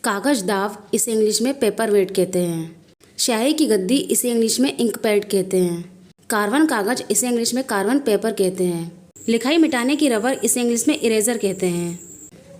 कागज दाव इसे इंग्लिश में पेपर वेट कहते हैं। स्याही की गद्दी इसे इंग्लिश में इंक पैड कहते हैं। कार्बन कागज इसे इंग्लिश में कार्बन पेपर कहते हैं। लिखाई मिटाने की रबर इसे इंग्लिश में इरेजर कहते हैं।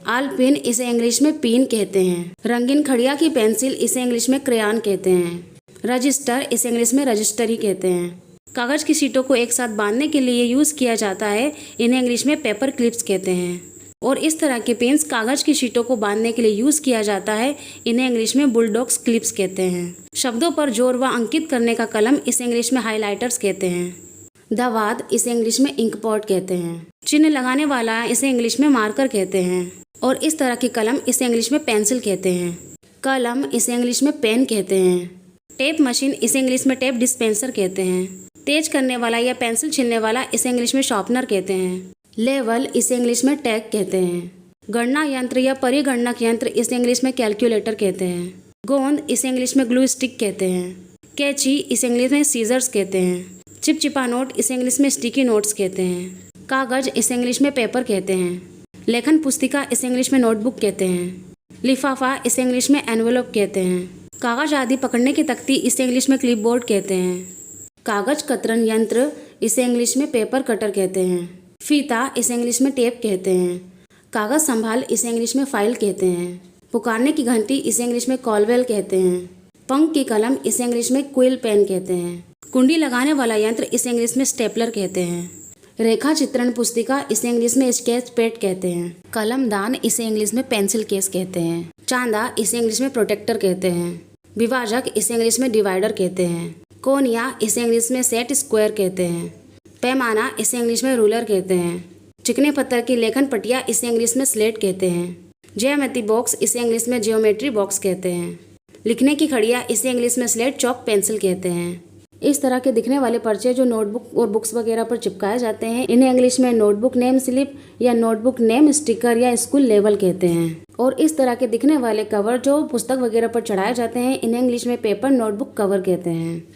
आल पिन इसे इंग्लिश में पिन कहते हैं। रंगीन खड़िया की पेंसिल इसे इंग्लिश में क्रेयॉन कहते हैं। रजिस्टर इसे इंग्लिश में रजिस्टरी कहते हैं। कागज की शीटों को एक साथ बांधने के लिए यूज किया जाता है, इन्हें इंग्लिश में पेपर क्लिप्स कहते हैं। और इस तरह के पेन्स कागज की शीटों को बांधने के लिए यूज किया जाता है, इन्हें इंग्लिश में बुलडॉग्स क्लिप्स कहते हैं। शब्दों पर जोर व अंकित करने का कलम इसे इंग्लिश में हाइलाइटर्स कहते हैं। दवात इसे इंग्लिश में इंक पॉट कहते हैं। चिन्ह लगाने वाला इसे इंग्लिश में मार्कर कहते हैं। और इस तरह की कलम इसे इंग्लिश में पेंसिल कहते हैं। कलम इसे इंग्लिश में पेन कहते हैं। टेप मशीन इसे इंग्लिश में टेप डिस्पेंसर कहते हैं। तेज करने वाला या पेंसिल छीलने वाला इसे इंग्लिश में शार्पनर कहते हैं। लेवल इसे इंग्लिश में टैग कहते हैं। गणना यंत्र या परिगणनक यंत्र इसे इंग्लिश में कैलकुलेटर कहते हैं। गोंद इसे इंग्लिश में ग्लू स्टिक कहते हैं। कैंची इसे इंग्लिश में सीजर्स कहते हैं। चिपचिपा नोट इसे इंग्लिश में स्टिकी नोट्स कहते हैं। कागज इसे इंग्लिश में पेपर कहते हैं। लेखन पुस्तिका इसे इंग्लिश में नोटबुक कहते हैं। लिफाफा इसे इंग्लिश में एनवेलप कहते हैं। कागज आदि पकड़ने की तख्ती इसे इंग्लिश में क्लिपबोर्ड कहते हैं। कागज कतरन यंत्र इसे इंग्लिश में पेपर कटर कहते हैं। फीता इसे इंग्लिश में टेप कहते हैं। कागज संभाल इसे इंग्लिश में फाइल कहते हैं। पुकारने की घंटी इसे इंग्लिश में कॉलबेल कहते हैं। पंख की कलम इसे इंग्लिश में क्विल पेन कहते हैं। कुंडी लगाने वाला यंत्र इसे इंग्लिश में स्टेपलर कहते हैं। रेखा चित्रण पुस्तिका इसे इंग्लिश में स्केच पैड कहते हैं। कलमदान इसे इंग्लिश में पेंसिल केस कहते हैं। चांदा इसे इंग्लिश में प्रोटेक्टर कहते हैं। विभाजक इसे इंग्लिश में डिवाइडर कहते हैं। कोनिया इसे इंग्लिश में सेट स्क्वायर कहते हैं। पैमाना इसे इंग्लिश में रूलर कहते हैं। चिकने पत्थर की लेखन पटिया इसे इंग्लिश में स्लेट कहते हैं। ज्योमेट्री बॉक्स इसे इंग्लिश में जियोमेट्री बॉक्स कहते हैं। लिखने की खड़िया इसे इंग्लिश में स्लेट चॉक पेंसिल कहते हैं। इस तरह के दिखने वाले पर्चे जो नोटबुक और बुक्स वगैरह पर चिपकाए जाते हैं, इन्हें इंग्लिश में नोटबुक नेम स्लिप या नोटबुक नेम स्टिकर या स्कूल लेवल कहते हैं। और इस तरह के दिखने वाले कवर जो पुस्तक वगैरह पर चढ़ाए जाते हैं, इन्हें इंग्लिश में पेपर नोटबुक कवर कहते हैं।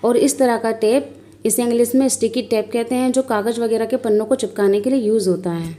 और इस तरह का टेप इसे इंग्लिश में स्टिकी टेप कहते हैं, जो कागज वगैरह के पन्नों को चिपकाने के लिए यूज होता है।